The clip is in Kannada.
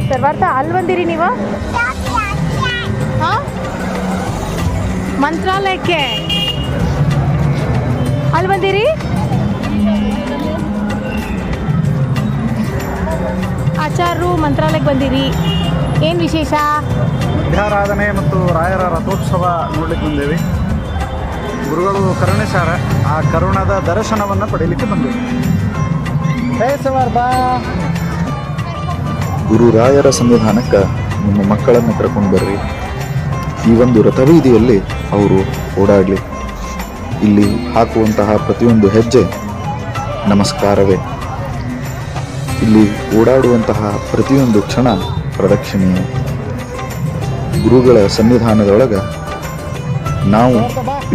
ಸರ್ವಾರ್ಥ ಅಲ್ಲಿ ಬಂದಿರಿ ನೀವು? ಹಾಂ, ಮಂತ್ರಾಲಯಕ್ಕೆ ಅಲ್ಲಿ ಬಂದಿರಿ? ಆಚಾರ್ಯರು ಮಂತ್ರಾಲಯಕ್ಕೆ ಬಂದಿರಿ. ಏನು ವಿಶೇಷ? ವಿದ್ಯಾರಾಧನೆ ಮತ್ತು ರಾಯರ ರಥೋತ್ಸವ ನೋಡ್ಲಿಕ್ಕೆ ಬಂದೇವಿ. ಗುರುಗಳು ಕರುಣೇಶಾರ, ಆ ಕರುಣದ ದರ್ಶನವನ್ನು ಪಡೀಲಿಕ್ಕೆ ಬಂದೇವಿ. ಗುರು ರಾಯರ ಸನ್ನಿಧಾನಕ್ಕೆ ನಿಮ್ಮ ಮಕ್ಕಳನ್ನು ಕರ್ಕೊಂಡು ಬರ್ರಿ. ಈ ಒಂದು ರಥಬೀದಿಯಲ್ಲಿ ಅವರು ಓಡಾಡಲಿ. ಇಲ್ಲಿ ಹಾಕುವಂತಹ ಪ್ರತಿಯೊಂದು ಹೆಜ್ಜೆ ನಮಸ್ಕಾರವೇ. ಇಲ್ಲಿ ಓಡಾಡುವಂತಹ ಪ್ರತಿಯೊಂದು ಕ್ಷಣ ಪ್ರದಕ್ಷಿಣೆಯೇ. ಗುರುಗಳ ಸನ್ನಿಧಾನದೊಳಗೆ ನಾವು